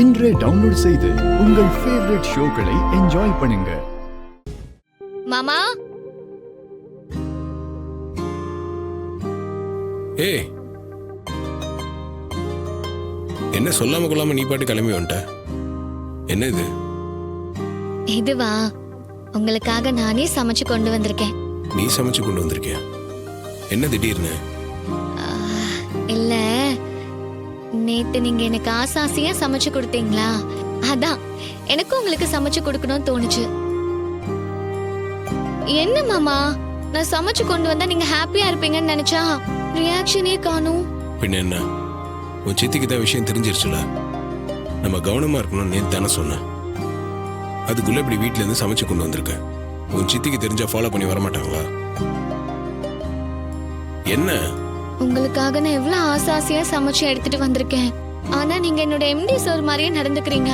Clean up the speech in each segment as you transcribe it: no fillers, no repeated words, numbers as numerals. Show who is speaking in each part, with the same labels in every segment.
Speaker 1: இன்றே டவுன்லோட் செய்து உங்கள் ஃபேவரட் ஷோக்களை என்ஜாய் பண்ணுங்க.
Speaker 2: மாமா
Speaker 3: ஏய், என்ன சொல்லாம கொள்ளாம நீ பாட்டு கிளம்பி வந்துட்ட? என்ன இது?
Speaker 2: இதுவா, உங்களுக்காக நானே சமைச்சு கொண்டு வந்திருக்கேன்.
Speaker 3: நீ சமைச்சு கொண்டு வந்திருக்கியா? என்ன திடீர்னு?
Speaker 2: இல்ல, நேத்து நீங்க எனக்கு ஆசாசியா சமைச்சு கொடுத்தீங்களா, அதான் எனக்கும் உங்களுக்கு சமைச்சு கொடுக்கணும்னு தோணுச்சு. என்ன மாமா, நான் சமைச்சு கொண்டு வந்தா நீங்க ஹாப்பியா இருப்பீங்கன்னு நினைச்சா ரியாக்ஷனே காணும்.
Speaker 3: பின்ன என்ன, உன் சித்திக்கு தான் விஷயம் தெரிஞ்சிருச்சுல. நம்ம கவனமா இருக்கணும்னு நேத்து தானே சொன்னேன். அதுக்குள்ள இப்படி வீட்டுல இருந்து சமைச்சு கொண்டு வந்திருக்க. உன் சித்திக்கு தெரிஞ்சா ஃபாலோ பண்ணி வரமாட்டாங்களா? என்ன?
Speaker 2: உங்களுக்காக நான் எவ்வளவு ஆசாசியா சமைச்சு எடுத்துட்டு வந்திருக்கேன். ஆனா நீங்க என்னோட எம்டி சார் மாதிரியே நடந்துக்கிறீங்க.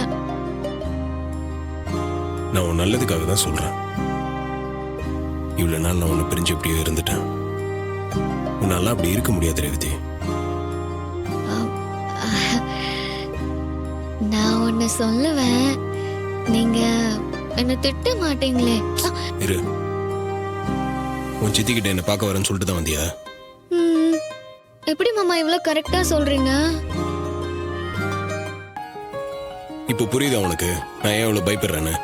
Speaker 3: நான் உன் நல்லதுக்காக தான் சொல்றேன். இவ்வளவு நாள் நான் உன்னை பிரிஞ்சு எப்படியோ இருந்துட்டேன். உன்னால அப்படி இருக்க முடியாது ரேவதி.
Speaker 2: நான் ஒன்னு சொல்லுவேன், நீங்க என்ன திட்ட மாட்டீங்களே?
Speaker 3: இரு, உன் சித்திக்கிட்ட என்ன பார்க்க வரேன்னு சொல்லிட்டு தான் வந்தியா?
Speaker 2: எப்படி மாமா இவ்வளவு கரெக்டா சொல்றீங்க?
Speaker 3: இப்ப புரியுதா உனக்கு நான் ஏன் இவ்வளவு பயப்படுறேன்னு?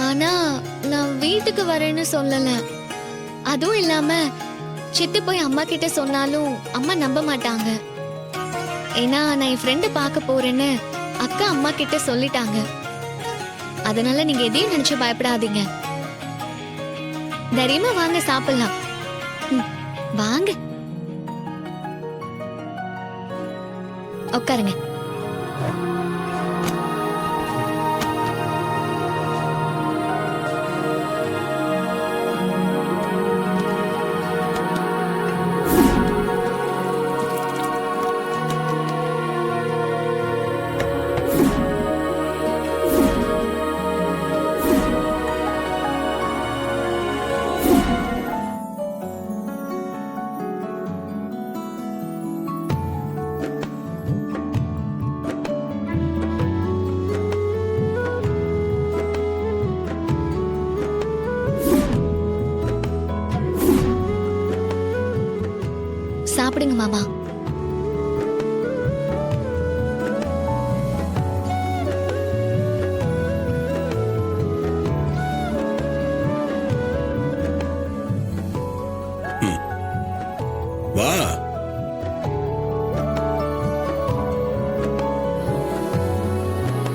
Speaker 2: ஆனா நான் வீட்டுக்கு வரேன்னு சொல்லல. அதுவும் இல்லாம சித்தி போய் அம்மா கிட்ட சொன்னாலும் அம்மா நம்ப மாட்டாங்க. ஏன்னா நான் என் ஃப்ரெண்டு பார்க்க போறேன்னு அக்கா அம்மா கிட்ட சொல்லிட்டாங்க. அதனால நீங்க எதையும் நினைச்சு பயப்படாதீங்க. தைரியமா வாங்க, சாப்பிடலாம். வாங்க, உட்காருங்க. சாப்பிடுங்க மாமா.